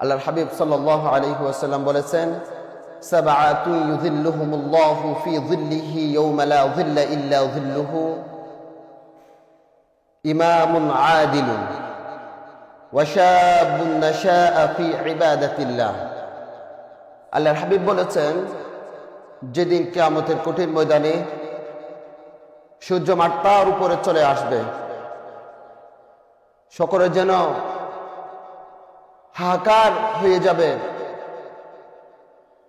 আল্লাহর হাবিব সাল্লাল্লাহু আলাইহি ওয়াসাল্লাম বলেছেন, সাবআতু ইউযিল্লুহুমুল্লাহু ফি যিল্লিহি ইয়াওমা লা যিল্লা ইল্লা যিল্লুহু, ইমামুন আদিলুন ওয়া শাবুন নাশাআ ফি ইবাদাতিল্লাহ। আল্লাহর হাবিব বলেছেন, যেদিন কিয়ামতের কঠিন ময়দানে সূর্য মাথার উপরে চলে আসবে, সকলে যেন হাহাকার হয়ে যাবে,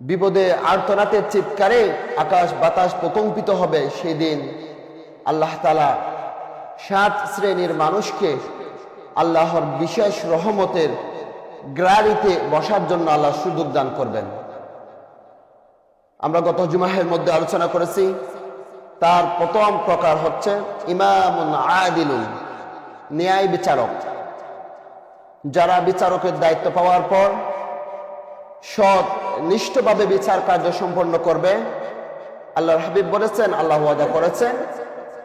বিপদে আর্তনাদের চিৎকারে আকাশ বাতাস প্রকম্পিত হবে। সেদিন আল্লাহ তাআলা 7 শ্রেণীর মানুষকে আল্লাহর বিশেষ রহমতের গ্যালারিতে বসার জন্য আল্লাহ সুযোগ দান করবেন। আমরা গত জুমাহের মধ্যে আলোচনা করেছি, তার প্রথম প্রকার হচ্ছে ইমামুন আদিলুন, ন্যায় বিচারক। যারা বিচারকের দায়িত্ব পাওয়ার পর সৎ নিষ্ঠভাবে বিচার কার্য সম্পন্ন করবে, আল্লাহর হাবিব বলেছেন, আল্লাহ ওয়াদা করেছেন,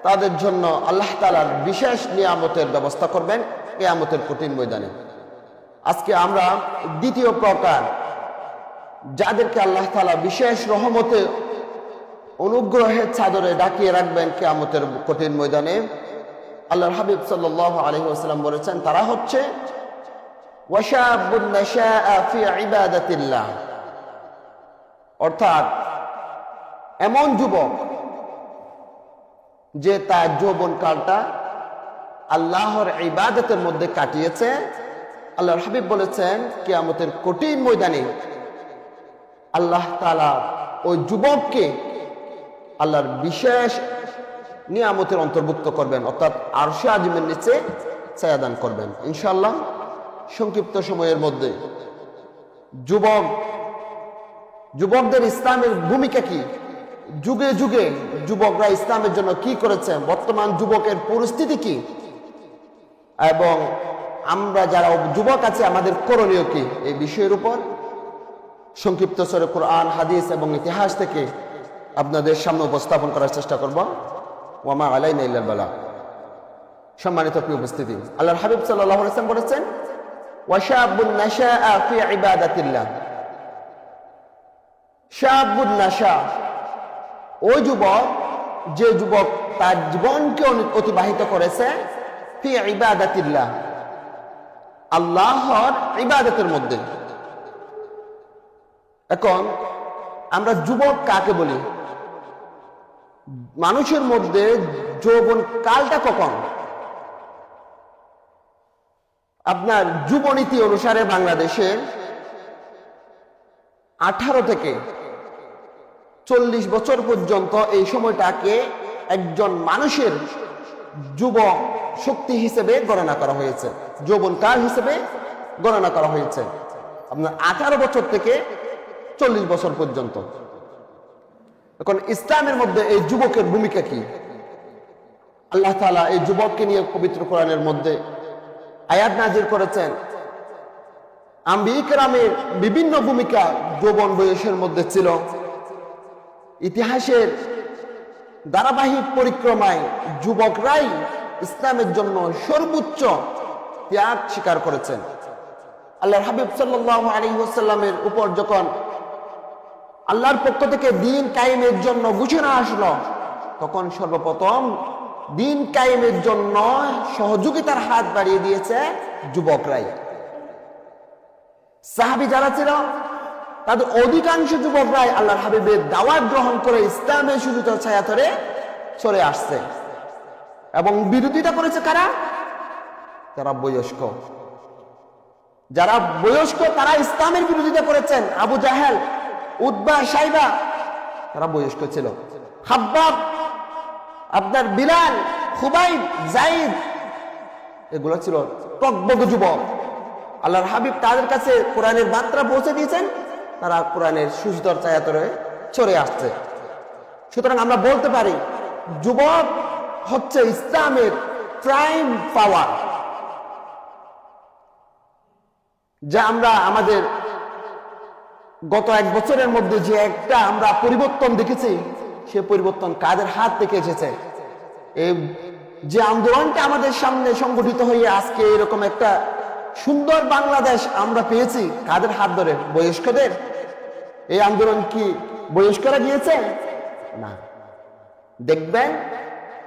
তাদের জন্য আল্লাহ তাআলার বিশেষ নিয়ামতের ব্যবস্থা করবেন কিয়ামতের কঠিন ময়দানে। আজকে আমরা দ্বিতীয় প্রকার, যাদেরকে আল্লাহ তাআলা বিশেষ রহমতে অনুগ্রহের চাদরে ডাকিয়ে রাখবেন কিয়ামতের কঠিন ময়দানে, আল্লাহর হাবিব সাল্লাল্লাহু আলাইহি ওয়াসাল্লাম বলেছেন, তারা হচ্ছে ওয়াশাবুন নাশাআ ফি ইবাদাতিল্লাহ, অর্থাৎ এমন যুবক যে তার যৌবন কালটা আল্লাহর ইবাদতের মধ্যে কাটিয়েছে। আল্লাহর হাবিব বলেছেন, কিয়ামতের কঠিন ময়দানে আল্লাহ তাআলা ওই যুবককে আল্লাহর বিশেষ নিয়ামতের অন্তর্ভুক্ত করবেন, অর্থাৎ আরশে আজিমের নিচে ছায়া দান করবেন ইনশাআল্লাহ। সংক্ষিপ্ত সময়ের মধ্যে যুবকদের ইসলামের ভূমিকা কি, যুগে যুগে যুবকরা ইসলামের জন্য কি করেছে, বর্তমান যুবকের পরিস্থিতি কি, এবং আমরা যারা যুবক আছে আমাদের করণীয় কি, এই বিষয়ের উপর সংক্ষিপ্ত স্বরে কোরআন, হাদিস এবং ইতিহাস থেকে আপনাদের সামনে উপস্থাপন করার চেষ্টা করব। ওয়ামা আলাইনা ইল্লাল বালাগ। সম্মানিত প্রিয় উপস্থিতি, আল্লাহর হাবিব সাল্লাল্লাহু আলাইহি ওয়াসাল্লাম বলেছেন, ওয়াশাবুন নাশাআ ফি ইবাদাতিল্লাহ। শাবুন নাশা, ওই যুবক যে যুবক তার জীবনকে অতিবাহিত করেছে ফি ইবাদাতিল্লাহ, আল্লাহর ইবাদতের মধ্যে। এখন আমরা যুবক কাকে বলি? মানুষের মধ্যে যৌবন কালটা কখন? আপনার যুবনীতি অনুসারে বাংলাদেশে 18 থেকে 40 বছর পর্যন্ত এই সময়টাকে একজন মানুষের যুব শক্তি হিসেবে গণনা করা হয়েছে, যৌবন কাল হিসেবে গণনা করা হয়েছে। আপনার 18 বছর থেকে 40 বছর পর্যন্ত। এখন ইসলামের মধ্যে এই যুবকের ভূমিকা কি? আল্লাহ তাআলা এই যুবককে নিয়ে পবিত্র কোরআনের মধ্যে আয়াত নাযিল করেছেন। আম্বিয়া কেরামের বিভিন্ন ভূমিকা যৌবন বয়সের মধ্যে ছিল। ইতিহাসের ধারাবাহিক পরিক্রমায় যুবকরাই ইসলামের জন্য সর্বোচ্চ ত্যাগ স্বীকার করেছেন। আল্লাহর হাবিব সাল্লাল্লাহু আলাইহি ওয়াসাল্লামের উপর যখন আল্লাহর পক্ষ থেকে দ্বীন কায়েমের জন্য ঘোষণা আসলো, তখন সর্বপ্রথম দ্বীন কায়েমের জন্য সহযোগিতার হাত বাড়িয়ে দিয়েছে যুবকরাই। সাহাবী যারা ছিল তাদের অধিকাংশ যুবকরাই আল্লাহর হাবিবের দাওয়াত গ্রহণ করে ইসলামের সুজুতার ছায়া ধরে চলে আসছে। এবং বিরোধিতা করেছে কারা? যারা বয়স্ক। যারা বয়স্ক তারা ইসলামের বিরোধিতা করেছেন। আবু জাহেল, উতবা, সাইবা, তারা বয়স্ক ছিল। খাব্বাব, আপনার বিলাল, খুবাইব, যায়েদ, এগুলো ছিল টকবগ যুবক। আল্লাহর হাবিব তাদের কাছে কোরআনের বার্তা পৌঁছে দিয়েছেন, তারা কোরআনের সুজুতার ছায়া ধরে চলে আসছে। সুতরাং আমরা বলতে পারি যুবক হচ্ছে ইসলামের প্রাইম পাওয়ার, যা আমরা আমাদের গত 1 বছরের মধ্যে যে একটা আমরা পরিবর্তন দেখেছি, সে পরিবর্তন কাদের হাত থেকে এসেছে? এই যে আন্দোলনটা আমাদের সামনে সংগঠিত হয়ে আজকে এরকম একটা সুন্দর বাংলাদেশ আমরা পেয়েছি কাদের হাত ধরে? বয়স্কদের। এই আন্দোলন কি বয়স্করা গিয়েছে? না। দেখবেন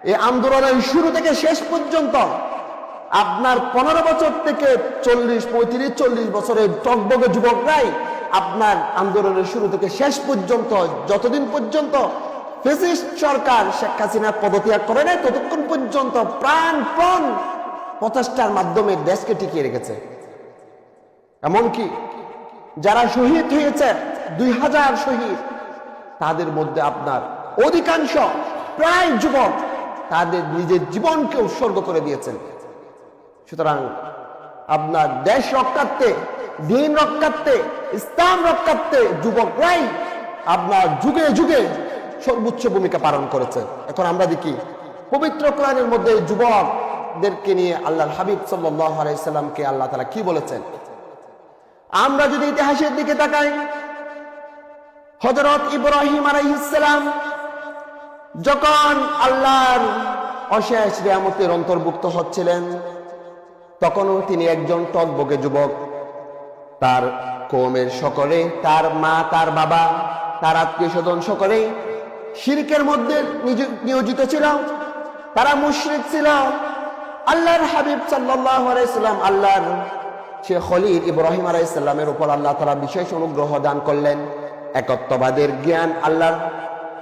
এই আন্দোলনের শুরু থেকে শেষ পর্যন্ত আপনার 15 বছর থেকে 35-40 বছরের টকবগে যুবকরাই আপনার আন্দোলনের শুরু থেকে শেষ পর্যন্ত, যতদিন পর্যন্ত ফ্যাসিস্ট সরকার শেখ হাসিনা পদত্যাগ করে নাই ততক্ষণ পর্যন্ত প্রাণপণ প্রচেষ্টার মাধ্যমে দেশকে টিকিয়ে রেখেছে। এমনকি যারা শহীদ হয়েছে 2000 শহীদ, তাদের মধ্যে আপনার অধিকাংশ প্রায় যুবক তাদের নিজের জীবনকে উৎসর্গ করে দিয়েছেন। সুতরাং আপনার দেশ রক্ষার্থে, দিন রক্ষার্থে, ইসলাম রক্ষার্থে যুবকরাই আপনার যুগে যুগে সর্বোচ্চ ভূমিকা পালন করেছে। এখন আমরা দেখি পবিত্র কোরআনের মধ্যে যুবকদেরকে নিয়ে আল্লাহর হাবিব সাল্লাল্লাহু আলাইহি সাল্লামকে আল্লাহ তাআলা কি বলেছেন। আমরা যদি ইতিহাসের দিকে তাকাই, হযরত ইব্রাহিম আলাইহিস সালাম যখন আল্লাহর অশেষ নিয়ামতের অন্তর্ভুক্ত হচ্ছিলেন, তখনও তিনি একজন টকবগে যুবক। তার কওমের সকলে, তার মা, তার বাবা, তার আত্মীয় স্বজন সকলেই শিরকের মধ্যে নিয়োজিত ছিল। তারা মুশরিক ছিল। আল্লাহর হাবিব সাল্লাল্লাহু আলাইহি সাল্লাম, আল্লাহর সে খলিল ইব্রাহিম আলাইহিস সালামের উপর আল্লাহ তাআলা বিশেষ অনুগ্রহ দান করলেন। একত্ববাদের জ্ঞান আল্লাহর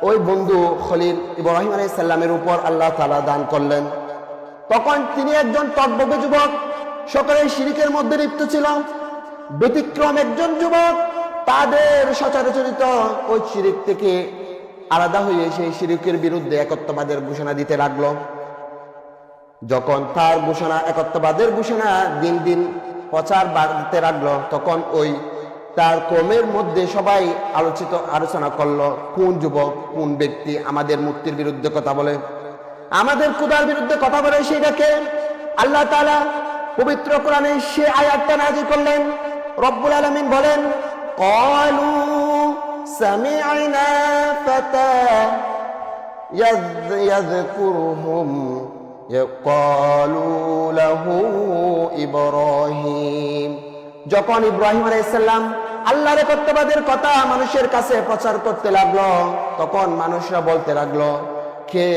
ওই বন্ধু খলিল ইব্রাহিম আলাইহিস সালামের উপর আল্লাহ তাআলা দান করলেন। তখন তিনি একজন টকবগে যুবক, সকলে শিরকের মধ্যে লিপ্ত ছিল। ব্যতিক্রম একজন যুবক তাদের সচরাচরিত ওই শিরক থেকে আলাদা হয়ে সেই শিরকের বিরুদ্ধে একত্ববাদের ঘোষণা দিতে লাগলো। যখন তার ঘোষণা, একত্ববাদের ঘোষণা দিন দিন প্রচার বাড়তে লাগলো, তখন ওই তার কওমের মধ্যে সবাই আলোচনা করলো, কোন যুবক, কোন ব্যক্তি আমাদের মূর্তির বিরুদ্ধে কথা বলে, আমাদের খোদার বিরুদ্ধে কথা বলে, সেইটাকে আল্লাহ তাআলা পবিত্র কোরআনে সে আয়াতটা নাযিল করলেন। রব্বুল আলামিন বলেন, ক্বালু সামি'না ফাতা ইয়াযকুরুহুম ইয়াকালু লাহু ইব্রাহিম। যখন ইব্রাহিম আলাইহিস সালাম আল্লাহর একত্ববাদের কথা মানুষের কাছে প্রচার করতে লাগলো, তখন মানুষরা বলতে লাগলো, কে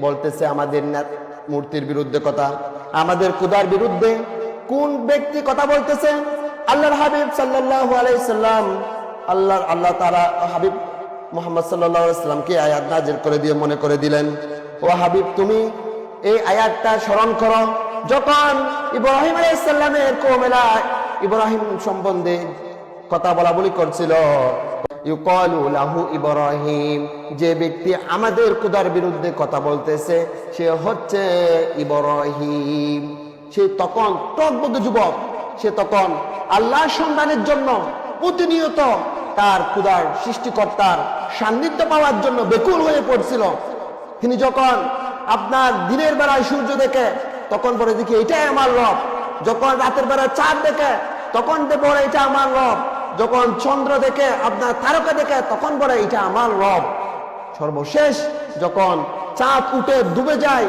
বলতেছে আমাদের মূর্তির বিরুদ্ধে কথা, আমাদের খোদার বিরুদ্ধে কোন ব্যক্তি কথা বলতেছে? আল্লাহর হাবিব সাল্লাল্লাহু আলাইহি সাল্লাম, আল্লাহ তাআলা হাবিব মুহাম্মদ সাল্লাল্লাহু আলাইহি সাল্লামকে আয়াত নাযিল করে দিয়ে মনে করে দিলেন, ও হাবিব তুমি এই আয়াতটা স্মরণ করো। যখন ইব্রাহিম আলাইহিস সালামের কওমেরা ইব্রাহিম সম্বন্ধে কথা বলা বলি করছিল, ইউকালু লাহু ইব্রাহিম, যে ব্যক্তি আমাদের খোদার বিরুদ্ধে কথা বলতেছে সে হচ্ছে ইব্রাহিম। সে তখন টকবগে যুবক, সে তখন আল্লাহর সন্ধানের জন্য প্রতিনিয়ত তার খোদার সৃষ্টিকর্তার সান্নিধ্য পাওয়ার জন্য বেকুল হয়ে পড়ছিল। তিনি যখন আপনার দিনের বেলায় সূর্য দেখে তখন বলে, দেখি এটাই আমার রব। যখন রাতের বেলায় চাঁদ দেখে তখন বলে এটা আমার রব। যখন চন্দ্র দেখে, আপনার তারকা দেখে, তখন বলে এটা আমার রব। সর্বশেষ যখন চাঁদ উঠে ডুবে যায়,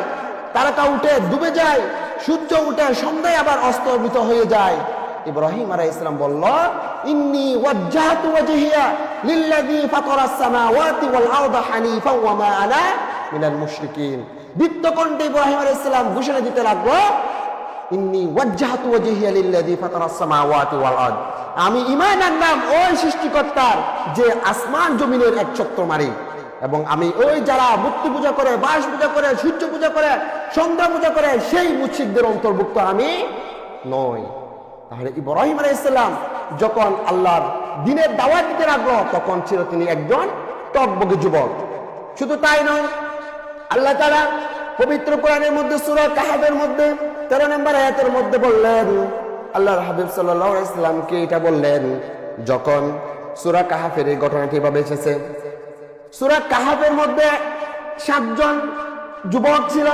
তারকা উঠে ডুবে যায়, সূর্য উঠে সন্ধ্যায় আবার অস্তমিত হয়ে যায়, ইব্রাহিম আলাইহিস সালাম বলল, ইন্নী ওয়াজ্জাহতু ওয়াজহিয়া লিল্লাযী ফাতারাস সামাওয়াতি ওয়াল আরদা হানিফা ওয়া মা আনা মিনাল মুশরিকিন। দীপ্তকণ্ঠে ইব্রাহিম আলাইহিস সালাম ঘোষণা দিতে লাগলো, ইন্নী ওয়াজ্জাহতু ওয়াজহিয়া লিল্লাযী ফাতারাস সামাওয়াতি ওয়াল আরদ, আমি ঈমান আনলাম ওই সৃষ্টিকর্তার যে আসমান জমিনের একছত্র মালিক, এবং আমি ওই যারা মূর্তি পূজা করে, বাঁশ পূজা করে, সূর্য পূজা করে, সন্ধ্যা পূজা করে, সেই মুশরিকদের অন্তর্ভুক্ত আমি নই। তাহলে ইব্রাহিম আলাইহিস সালাম যখন আল্লাহর দ্বীনের দাওয়াত দিতে লাগলো, তখন ছিল তিনি একজন টকবগে যুবক। শুধু তাই নয়, আল্লাহ তাআলা পবিত্র কোরআনের মধ্যে সূরা কাহফের মধ্যে 13 নম্বর আয়াতের মধ্যে বললেন, আল্লাহর হাবিব সাল্লাল্লাহু আলাইহি সাল্লামকে এটা বললেন, যখন সূরা কাহফের এই ঘটনাটি এভাবে এসেছে। সূরা কাহফের মধ্যে 7 জন যুবক ছিল।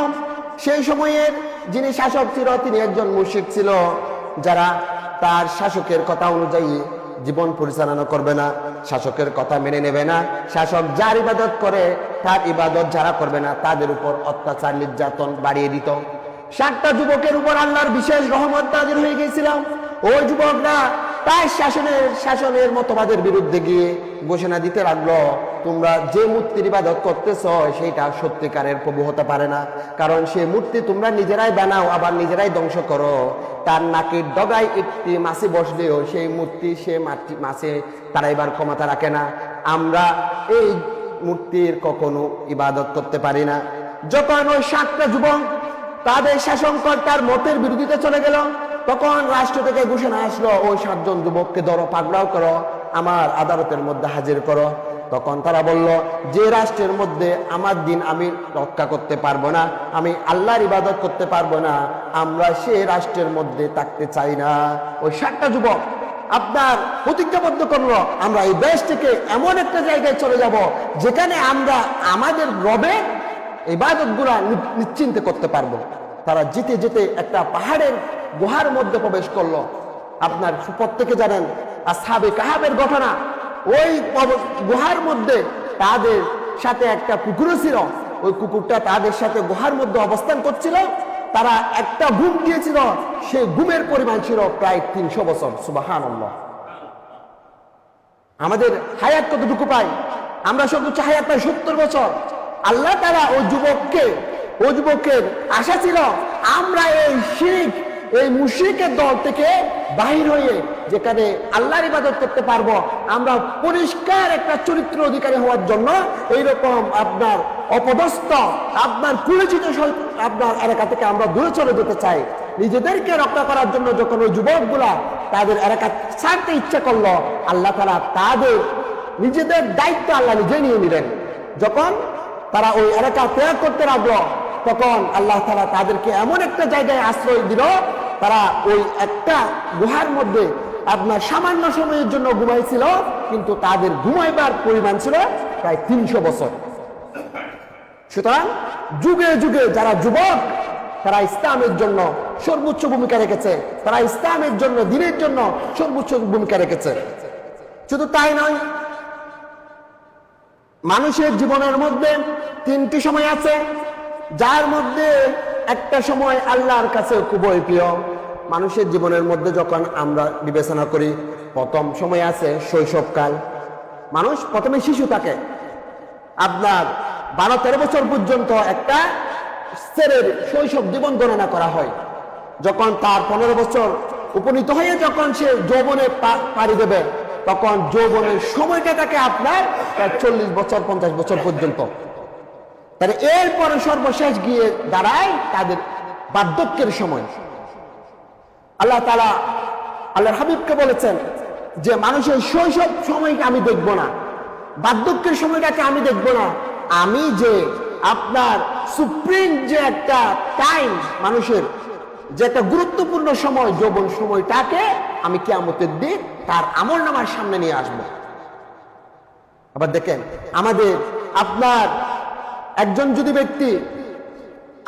সেই সময়ের যিনি শাসক ছিল তিনি একজন মুশরিক ছিল, যারা তার শাসকের কথা অনুযায়ী জীবন পরিচালনা করবে না, শাসকের কথা মেনে নেবে না। শাসক যার ইবাদত করে তার ইবাদত যারা করবে না তাদের উপর অত্যাচার নির্যাতন বাড়িয়ে দিত। 7টা যুবকের উপর আল্লাহর বিশেষ রহমত নাযিল হয়ে গিয়েছিল। ওই যুবকরা তার শাসনের মতবাদের বিরুদ্ধে গিয়ে ঘোষণা দিতে লাগলো, তোমরা যে মূর্তির ইবাদত করতেছ সেইটা সত্যিকারের প্রভু হতে পারে না, কারণ সেই মূর্তি তোমরা নিজেরাই বানাও আবার নিজেরাই ধ্বংস করো। তার নাকের ডগায় একটি মাছি বসলেও সেই মূর্তি সে মাছে তাড়াইবার ক্ষমতা রাখে না। আমরা এই মূর্তির কখনো ইবাদত করতে পারি না। যখন ওই 7টা যুবক তাদের শাসনকর্তার মতের বিরোধিতা চলে গেল, তখন রাষ্ট্র থেকে ঘোষণা আসলো, ওই 7 জন যুবককে ধরো, পাকড়াও করো, আমার আদালতের মধ্যে হাজির করো। তখন তারা বলল, যে রাষ্ট্রের মধ্যে আমার দিন আমি রক্ষা করতে পারবো না, আমি আল্লাহর ইবাদত করতে পারবো না, আমরা সেই রাষ্ট্রের মধ্যে থাকতে চাই না। ওই 7টা যুবক আপনার প্রতিজ্ঞাবদ্ধ করলো, আমরা এই দেশ থেকে এমন একটা জায়গায় চলে যাব যেখানে আমরা আমাদের রবের ইবাদত গুলা নিশ্চিন্তে করতে পারবো। তারা যেতে যেতে একটা পাহাড়ের গুহার মধ্যে প্রবেশ করলো। আপনার প্রত্যেকে জানেন আসহাবে কাহাবের ঘটনা। ওই গুহার মধ্যে তাদের সাথে একটা কুকুর ছিল, ওই কুকুরটা তাদের সাথে গুহার মধ্যে অবস্থান করছিল। তারা একটা ঘুম দিয়েছিল, সেই ঘুমের পরিমাণ ছিল প্রায় 300 বছর। সুবহানাল্লাহ। আমাদের হায়াত কতটুকু পাই? আমরা সর্বোচ্চ হায়াত পাই 70 বছর। আল্লাহ তাআলা ওই যুবকের আশা ছিল আমরা এই মুশরিকের দল থেকে বাহির হয়ে যেখানে আল্লাহর ইবাদত করতে পারবো, আমরা পরিষ্কার একটা চরিত্র অধিকারী হওয়ার জন্য এইরকম আপনার অপদস্থ আপনার পরিচিত আপনার এলাকা থেকে আমরা দূরে চলে যেতে চাই। নিজেদেরকে রক্ষা করার জন্য যখন ওই যুবকগুলা তাদের এলাকা ছাড়তে ইচ্ছা করলো, আল্লাহ তাআলা তাদের নিজেদের দায়িত্ব আল্লাহ নিজে নিয়ে নিলেন। যখন তারা ওই এলাকা ত্যাগ করতে লাগলো, তখন আল্লাহ তাআলা তাদেরকে এমন একটা জায়গায় আশ্রয় দিল, তারা ওই একটা গুহার মধ্যে আপনার সামান্য সময়ের জন্য ঘুমাইছিল, কিন্তু তাদের ঘুমাইবার পরিমাণ ছিল প্রায় 300 বছর। সুতরাং যুগে যুগে যারা যুবক, তারা ইসলামের জন্য সর্বোচ্চ ভূমিকা রেখেছে, তারা ইসলামের জন্য, দ্বীনের জন্য সর্বোচ্চ ভূমিকা রেখেছে। শুধু তাই নয়, মানুষের জীবনের মধ্যে 3টি সময় আছে, যার মধ্যে একটা সময় আল্লাহর কাছে খুবই প্রিয়। মানুষের জীবনের মধ্যে যখন আমরা বিবেচনা করি, প্রথম সময় আছে শৈশবকাল। মানুষ প্রথমে শিশু থাকে, আপনার 12-13 বছর পর্যন্ত একটা ছেলের শৈশব জীবন গণনা করা হয়। যখন তার 15 বছর উপনীত হয়ে যখন সে যৌবনে পাড়ি দেবে, তখন যৌবনের সময়টা থাকে আপনার প্রায় 40 বছর 50 বছর পর্যন্ত। তাহলে এরপরে সর্বশেষ গিয়ে দাঁড়ায় তাদের বার্ধক্যের সময়। আল্লাহ তাআলা আল্লাহর হাবিবকে বলেছেন যে মানুষের শৈশব সময়কে আমি দেখব না, বার্ধক্যের সময়টাকে আমি দেখব না, আমি যে আপনার সুপ্রিম যে একটা টাইম, মানুষের যে একটা গুরুত্বপূর্ণ সময়, যৌবন সময়টাকে আমি কিয়ামতের দিন তার আমলনামার সামনে নিয়ে আসব। আবার দেখেন, আমাদের আপনার একজন যদি ব্যক্তি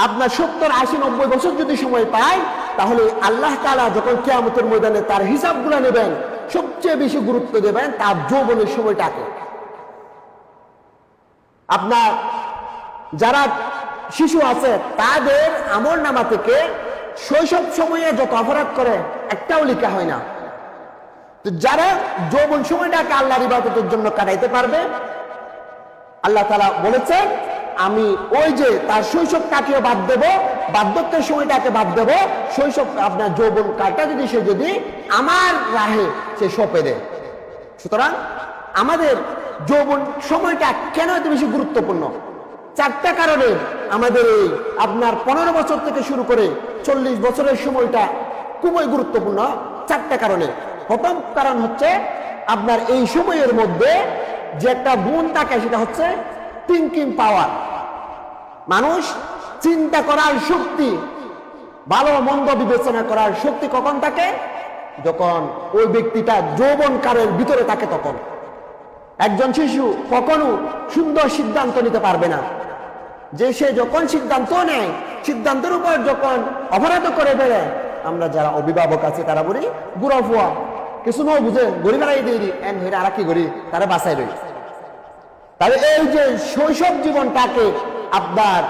আপনার 70, 80, 90 বছর যদি সময় পায়, তাহলে আল্লাহ তাআলা যখন কিয়ামতের ময়দানে তার হিসাবগুলো নেবেন, সবচেয়ে বেশি গুরুত্ব দেবেন তার যৌবনের সময়টাকে। আপনার যারা শিশু আছে তাদের আমলনামা থেকে শৈশব সময়ে যত অপরাধ করে একটাও লেখা হয় না। তো যারা যৌবন সময়টাকে আল্লাহর ইবাদতের জন্য কাটাইতে পারবে, আল্লাহ তাআলা বলেছেন আমি ওই যে তার শৈশবটাকে বাদ দেব, বার্ধক্যের সময়টাকে বাদ দেব, শৈশব আপনার যৌবন কালটা যদি আমার রাহে সে সঁপে দেয়। সুতরাং আমাদের যৌবন সময়টা কেন এত বেশি গুরুত্বপূর্ণ? 4টা কারণে আমাদের এই আপনার 15 বছর থেকে শুরু করে 40 বছরের সময়টা খুবই গুরুত্বপূর্ণ। 4টা কারণে। প্রথম কারণ হচ্ছে আপনার এই সময়ের মধ্যে যে একটা গুণ থাকে, সেটা হচ্ছে থিঙ্কিং পাওয়ার। মানুষ চিন্তা করার শক্তি, ভালো মন্দ বিবেচনা করার শক্তি কখন থাকে? যখন ওই ব্যক্তিটা যৌবনকালের ভিতরে থাকে। তখন একজন শিশু কখনো সুন্দর সিদ্ধান্ত নিতে পারবে না। যে সে যখন সিদ্ধান্ত নেয়, সিদ্ধান্তের উপর যখন অপরাধ করে বেড়ায়, আমরা যারা অভিভাবক আছে তারা বলি বুড়া ফুয়া, কিছু নয় বুঝে গড়ি বেড়াই দিয়ে এন হয়ে আর কি গড়ি তারা বাসায় রই। তাহলে এই যে শৈশব জীবনটাকে আপনার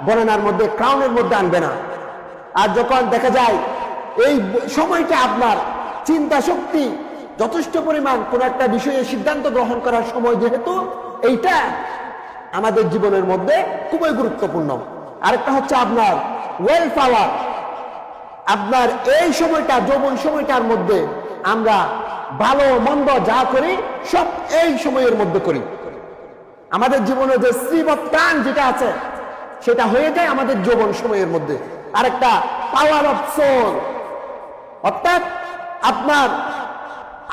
গণনার মধ্যে, ক্রাউনের মধ্যে আনবে না। আর যখন দেখা যায় এই সময়টা আপনার চিন্তা শক্তি যথেষ্ট পরিমাণ কোন একটা বিষয়ে সিদ্ধান্ত গ্রহণ করার সময়, যেহেতু এইটা আমাদের জীবনের মধ্যে খুবই গুরুত্বপূর্ণ। আরেকটা হচ্ছে আপনার ওয়েল পাওয়ার। আপনার এই সময়টা, যৌবন সময়টার মধ্যে আমরা ভালো মন্দ যা করি সব এই সময়ের মধ্যে করি। আমাদের জীবনে যে শ্রীবত্তান যেটা আছে সেটা হয়ে যায় আমাদের যৌবন সময়ের মধ্যে। আরেকটা পাওয়ার অফ সোল, অর্থাৎ আপনার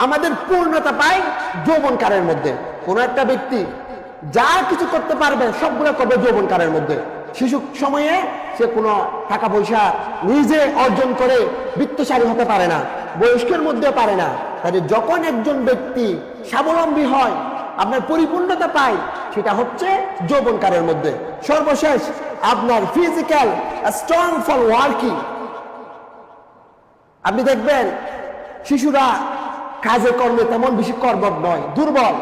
আমাদের পূর্ণতা পায় যৌবনকালের মধ্যে। কোন একটা ব্যক্তি যা কিছু করতে পারবে সবগুলো করবে যৌবনকালের মধ্যে। শিশু সময়ে সে কোনো টাকা পয়সা নিজে অর্জন করে বিত্তশালী হতে পারে না, বয়স্কের মধ্যে পারে না। তাহলে যখন একজন ব্যক্তি স্বাবলম্বী হয়, আপনার পরিপূর্ণতা পায়, সেটা হচ্ছে যৌবনকালের মধ্যে। সর্বশেষ আপনার ফিজিক্যাল স্ট্রং ফর ওয়ার্কিং। আপনি দেখবেন শিশুরা কাজে কর্মে তেমন বেশি কর্মঠ নয়, দুর্বল।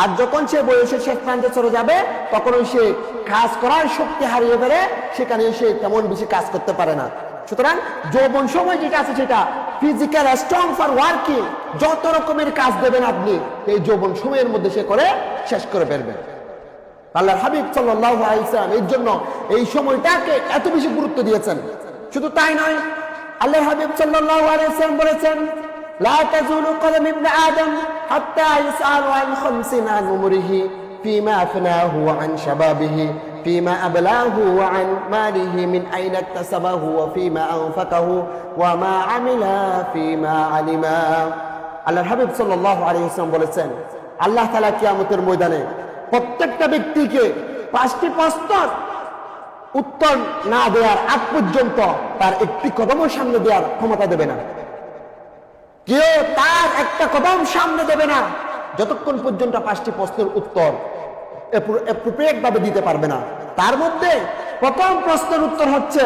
আর যখন সে বয়সের শেষ প্রান্তে চলে যাবে তখন সে কাজ করার শক্তি হারিয়ে ফেলে, সেখানে সে তেমন বেশি কাজ করতে পারে না। সুতরাং যৌবন সময় যেটা আছে সেটা ফিজিক্যাল স্ট্রং ফর ওয়ার্কিং। যত রকমের কাজ দেবেন আপনি এই যৌবন সময়ের মধ্যে সে করে শেষ করে ফেলবেন। আল্লাহর হাবিব সাল্লাল্লাহু আলাইহি ওয়াসাল্লাম এর জন্য এই সময়টাকে এত বেশি গুরুত্ব দিয়েছেন। শুধু তাই নয়, আল্লাহর হাবিব সাল্লাল্লাহু আলাইহি ওয়াসাল্লাম বলেছেন, لا تزول قدم ابن آدم حتى يسأل عن 50 عن عمره فيما أفناه وعن شبابه فيما أبلاه وعن ماله من أين اكتسبه وفيما أنفقه وما عمل فيما علم। আল্লাহর হাবিব সাল্লাল্লাহু আলাইহি ওয়াসাল্লাম বলেছেন, আল্লাহ তাআলা কিয়ামতের ময়দানে প্রত্যেকটা ব্যক্তিকে 5টি প্রশ্নের উত্তর না দেওয়ার আগ পর্যন্ত তার একটি কদমও সামনে দেওয়ার ক্ষমতা দেবে না। কেউ তার একটা কদম সামনে দেবে না যতক্ষণ পর্যন্ত 5টি প্রশ্নের উত্তর অ্যাপ্রোপ্রিয়েট ভাবে দিতে পারবে না। তার মধ্যে প্রথম প্রশ্নের উত্তর হচ্ছে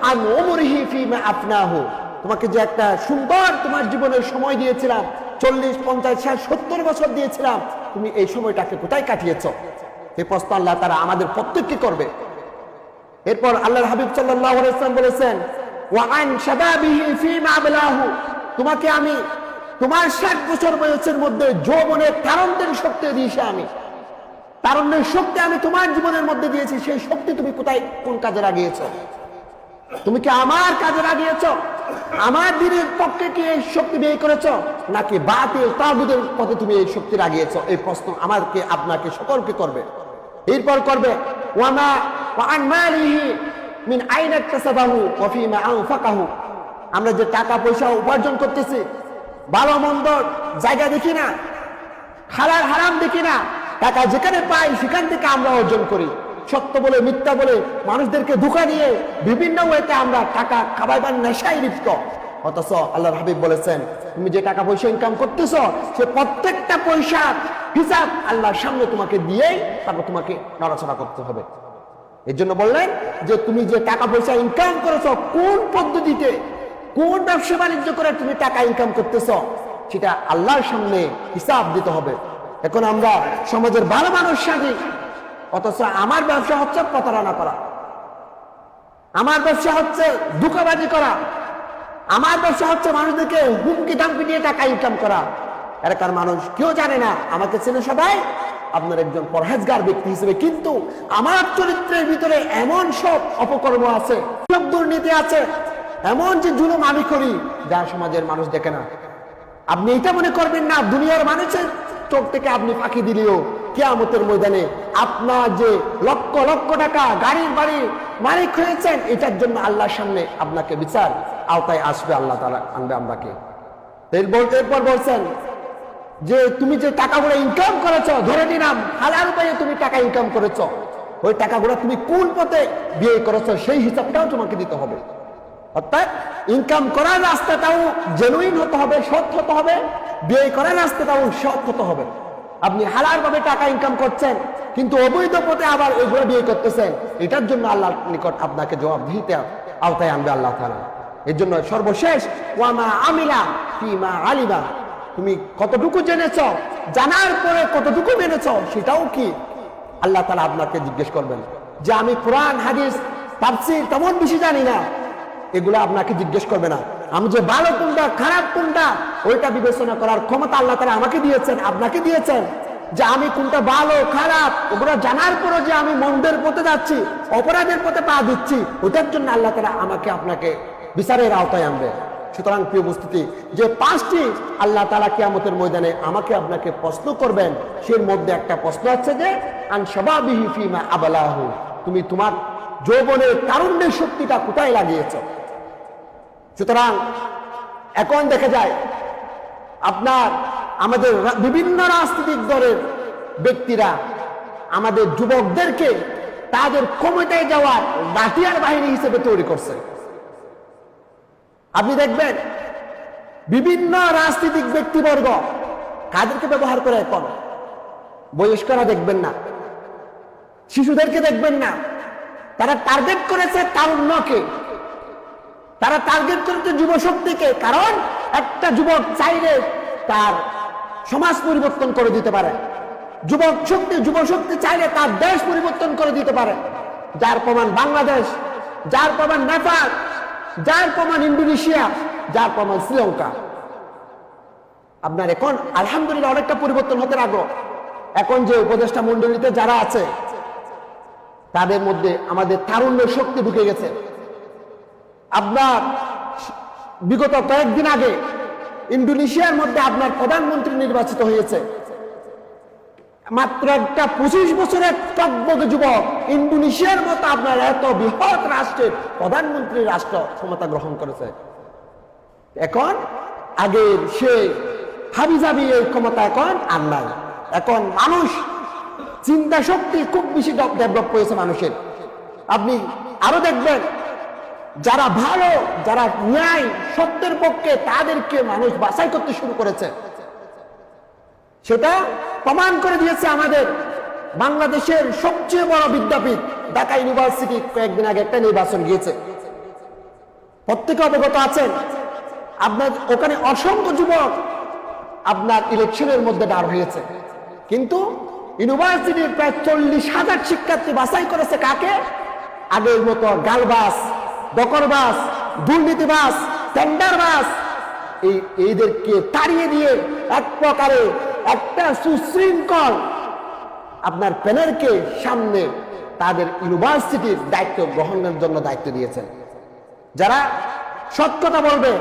আন উমরিহি ফিমা আফনাহু। তোমাকে যে একটা সুন্দর তোমার জীবনের সময় দিয়েছিলাম, 40, 50, 60, 70 বছর দিয়েছিলাম, তুমি এই সময়টাকে কোথায় কাটিয়েছ? এই প্রশ্ন আল্লাহ তাআলা আমাদের প্রত্যেককে করবে। এরপর আল্লাহর হাবিব সাল্লাল্লাহু আলাইহি ওয়াসাল্লাম বলেছেন, ওয়া আন শাবাবিহি ফিমা আবলাহু। তোমাকে আমি তোমার 60 বছর বয়সের মধ্যে যৌবনের তারুণ্যের শক্তি দিয়েছি, আমি তারুণ্যের শক্তি আমি তোমার জীবনের মধ্যে দিয়েছি। সেই শক্তি তুমি কোথায়, কোন কাজে লাগিয়েছ? তুমি কি আমার কাজে লাগিয়েছ? আমার দিনের পক্ষে কি এই শক্তি ব্যয় করেছ, নাকি বাতিল তাগুদের পথে তুমি এই শক্তি লাগিয়েছ? এই প্রশ্ন আমাকে আপনাকে সকলকে করবে। এরপর করবে ওয়ামা ওয়া আন মালিহি মিন আইনা ইকতাসাবাহু ওয়া ফিমা আনফাকাহু। আমরা যে টাকা পয়সা উপার্জন করতেছি, ভালো মন্দ জায়গা দেখি না, হালাল হারাম দেখি না, টাকা যেখানে পাই সেখান থেকে আমরা অর্জন করি। সত্য বলে মিথ্যা বলে মানুষদেরকে ধোঁকা দিয়ে বিভিন্ন ওয়েতে আমরা টাকা খাবাইবার নেশায় লিপ্ত। অথচ আল্লাহর হাবিব বলেছেন, তুমি যে টাকা পয়সা ইনকাম করতেছ সে প্রত্যেকটা পয়সার হিসাব আল্লাহর সামনে তোমাকে দিয়েই তারপর তোমাকে নড়াচড়া করতে হবে। এর জন্য বললেন যে তুমি যে টাকা পয়সা ইনকাম করেছ, কোন পদ্ধতিতে, কোন ব্যবসা বাণিজ্য করে তুমি টাকা ইনকাম করতেছ, সেটা আল্লাহর সামনে হিসাব দিতে হবে। এখন আমরা সমাজের ভালো মানুষ সাজি, অথচ আমার ব্যবসা হচ্ছে প্রতারণা করা, আমার ব্যবসা হচ্ছে ধোঁকাবাজি করা, আমার ব্যবসা হচ্ছে মানুষদেরকে হুমকি ধামকি দিয়ে টাকা ইনকাম করা। এলাকার মানুষ কেউ জানে না, আমাকে চেনে সবাই আপনার একজন পরহেজগার ব্যক্তি হিসেবে, কিন্তু আমার চরিত্রের ভিতরে এমন সব অপকর্ম আছে, সব দুর্নীতি আছে, এমন যে জুলুম আমি করি যা সমাজের মানুষ দেখে না। আপনি এটা মনে করবেন না দুনিয়ার মানুষের চোখ থেকে আপনি ফাঁকি দিলেও কিয়ামতের ময়দানে আপনার যে লক্ষ লক্ষ টাকা গাড়ির বাড়ির মালিক হয়েছেন, এটার জন্য আল্লাহর সামনে আপনাকে বিচার আওতায় আসবে, আল্লাহ তাআলা আনবে আপনাকে। এরপর বলছেন যে তুমি যে টাকাগুলো ইনকাম করেছো, ধরে নিলাম হালাল উপায়ে তুমি টাকা ইনকাম করেছো, ওই টাকাগুলো তুমি কোন পথে ব্যয় করেছো সেই হিসাবটাও তোমাকে দিতে হবে। অর্থাৎ ইনকাম করার রাস্তাটাও জেনুইন হতে হবে, সৎ হতে হবে, ব্যয় করার রাস্তাটাও সৎ হতে হবে। আপনি হালাল ভাবে টাকা ইনকাম করছেন কিন্তু অবৈধ পথে আবার এগুলো ব্যয় করতেছেন, এটার জন্য আল্লাহর নিকট আপনাকে জবাবদিহিতে আওতায় আনবে আল্লাহ তাআলা। এর জন্য সর্বশেষ ওয়ামা আমিলা ফিমা আলিমা, তুমি কতটুকু জেনেছো, জানার পরে কতটুকু মেনেছো, সেটাও কি আল্লাহ তাআলা আপনাকে জিজ্ঞেস করবেন। যে আমি কোরআন হাদিস তাফসীর তেমন বেশি জানি না, এগুলো আপনাকে জিজ্ঞেস করবে না। আমি যে ভালো কোনটা খারাপ কোনটা ওইটা বিবেচনা করার ক্ষমতা আল্লাহ তাআলা আমাকে দিয়েছেন, আপনাকে দিয়েছেন। যে আমি কোনটা ভালো খারাপ ওগুলো জানার পরও যে আমি মন্দের পথে যাচ্ছি, অপরাধের পথে পা দিচ্ছি, ওটার জন্য আল্লাহ তাআলা আমাকে আপনাকে বিচারের আওতায় আনবে। সুতরাং প্রিয় উপস্থিতি, যে 5টি আল্লাহ তাআলা কিয়ামতের ময়দানে আমাকে আপনাকে প্রশ্ন করবেন, সের মধ্যে একটা প্রশ্ন আছে যে আন শাবাবিহি ফিমা আবলাহু, তুমি তোমার যৌবনের তারুণ্যের শক্তিটা কোথায় লাগিয়েছ। সুতরাং এখন দেখা যায় আপনার আমাদের বিভিন্ন রাজনৈতিক দলের ব্যক্তিরা আমাদের যুবকদেরকে তাদের ক্ষমতায় যাওয়ার লাঠিয়ার বাহিনী হিসেবে তৈরি করছে। আপনি দেখবেন বিভিন্ন রাজনৈতিক ব্যক্তিবর্গ কাদেরকে ব্যবহার করে, এখন বয়স্করা দেখবেন না, শিশুদেরকে দেখবেন না, তারা টার্গেট করেছে তারুণ্যকে, তারা টার্গেট করেছে যুবশক্তিকে। কারণ একটা যুবক চাইলে তার সমাজ পরিবর্তন করে দিতে পারে, যুবশক্তি চাইলে তার দেশ পরিবর্তন করে দিতে পারে। যার প্রমাণ বাংলাদেশ, যার প্রমাণ নেপাল, যার প্রমাণ ইন্দোনেশিয়া, যার প্রমাণ শ্রীলঙ্কা। আপনার এখন আলহামদুলিল্লাহ অনেকটা পরিবর্তন হতে লাগলো। এখন যে উপদেষ্টা মন্ডলীতে যারা আছে তাদের মধ্যে আমাদের তারুণ্য শক্তি ঢুকে গেছে। আপনার বিগত কয়েকদিন আগে ইন্দোনেশিয়ার মধ্যে আপনার প্রধানমন্ত্রী নির্বাচিত হয়েছে, মাত্র একটা 25 বছরের টকবগে যুবক ইন্দোনেশিয়ার মতো আপনার এত বৃহৎ রাষ্ট্রের প্রধানমন্ত্রী রাষ্ট্র ক্ষমতা গ্রহণ করেছে। এখন আগের সে হাবিজাবি এই ক্ষমতা এখন আর নাই। এখন মানুষ চিন্তা শক্তি খুব বেশি ডেভেলপ করেছে মানুষের। আপনি আরো দেখবেন যারা ভালো, যারা ন্যায় সত্যের পক্ষে, তাদেরকে মানুষ বাছাই করতে শুরু করেছে। সেটা প্রমাণ করে দিয়েছে আমাদের বাংলাদেশের সবচেয়ে বড় বিদ্যাপীঠ ঢাকা ইউনিভার্সিটি কয়েকদিন আগে একটা নির্বাচন গিয়েছে, প্রত্যেকে অবগত আছেন। আপনার ওখানে অসংখ্য যুবক আপনার ইলেকশনের মধ্যে দাঁড় হয়েছে, কিন্তু ইউনিভার্সিটির প্রায় 40,000 শিক্ষার্থী বাছাই করেছে কাকে? আগের মতো গালবাস, দখলবাস, দুর্নীতিবাস, টেন্ডারবাস, এইদেরকে তাড়িয়ে দিয়ে এক প্রকারে একটা সুশৃঙ্খল আপনার প্যানেলকে সামনে তাদের ইউনিভার্সিটির দায়িত্ব গ্রহণের জন্য দায়িত্ব দিয়েছেন। যারা সৎ কথা বলবে,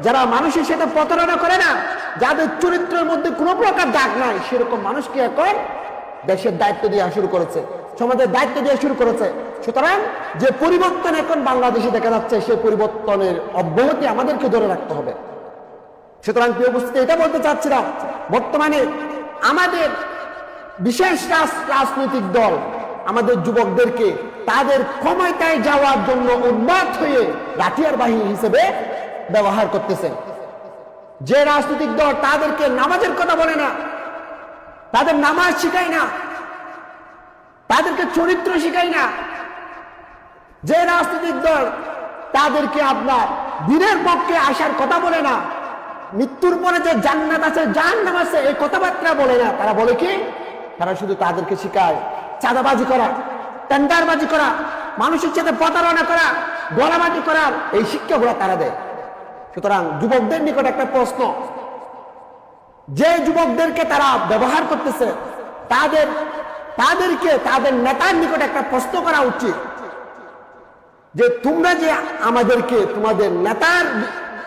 যারা মানুষের সাথে প্রতারণা করে না, যাদের চরিত্রের মধ্যে কোনো প্রকার দাগ নাই, সেরকম মানুষকে এখন দেশের দায়িত্ব দেওয়া শুরু করেছে, সমাজের দায়িত্ব দেওয়া শুরু করেছে। সুতরাং যে পরিবর্তন এখন বাংলাদেশে দেখা যাচ্ছে, সেই পরিবর্তনের অব্যাহতি আমাদেরকে ধরে রাখতে হবে। সুতরাং প্রিয় উপস্থিতি, এটা বলতে চাচ্ছিলাম, বর্তমানে আমাদের বিশেষ রাজনৈতিক দল আমাদের যুবকদেরকে তাদের ক্ষমতায় যাওয়ার জন্য উন্মাদ হয়ে লাঠিয়ার বাহিনী হিসেবে ব্যবহার করতেছে। যে রাজনৈতিক দল তাদেরকে নামাজের কথা বলে না, তাদের নামাজ শিখায় না, তাদেরকে চরিত্র শিখায় না, যে রাজনৈতিক দল তাদেরকে আপনার দিনের পক্ষে আসার কথা বলে না, মৃত্যুর পরে যে জান্নাত আছে জাহান্নাম আছে এই কথাবার্তা বলে না, তারা বলে কি? তারা শুধু তাদেরকে শিখায় চাঁদাবাজি করা, টেন্ডারবাজি করা, মানুষের সাথে প্রতারণা করা, গলাবাজি করার এই শিক্ষাগুলো তারা দেয়। সুতরাং যুবকদের নিকট একটা প্রশ্ন, যে যুবকদেরকে তারা ব্যবহার করতেছে তাদেরকে তাদের নেতার নিকট একটা প্রশ্ন করা উচিত যে তোমরা যে আমাদেরকে তোমাদের নেতার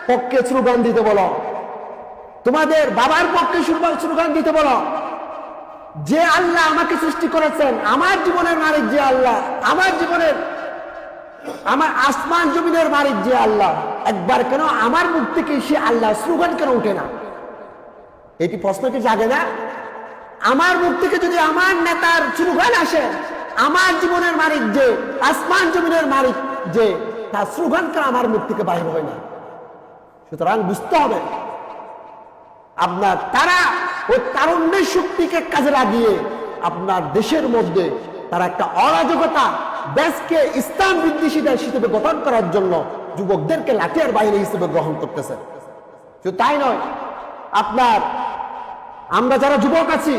পক্ষে স্লোগান দিতে বলো, তোমাদের বাবার পক্ষে স্লোগান দিতে বলো, যে আল্লাহ আমাকে সৃষ্টি করেছেন, আমার জীবনের মালিক যে আল্লাহ, আমার আসমান জমিনের মালিক যে আল্লাহ, একবার কেন আমার মুখ থেকে সে আল্লাহ স্লোগান কেন উঠে না? এটি প্রশ্ন কি জাগে না? আমার মুখ থেকে যদি আমার নেতার স্লোগান আসে, আমার জীবনের মালিক যে, আসমান জমিনের মালিক যে, তার স্লোগান কেন আমার মুখ থেকে বাহির হয় না? সুতরাং বুঝতে হবে আপনার তারা ওই তারুণ্যের শক্তিকে কাজে লাগিয়ে আপনার দেশের মধ্যে তারা একটা অরাজকতা, দেশকে ইসলাম বিদ্বেষী দেশ হিসেবে গঠন করার জন্য যুবকদেরকে লাঠিয়ার বাহিনী হিসেবে গ্রহণ করতেছে। শুধু তাই নয়, আপনার আমরা যারা যুবক আছি,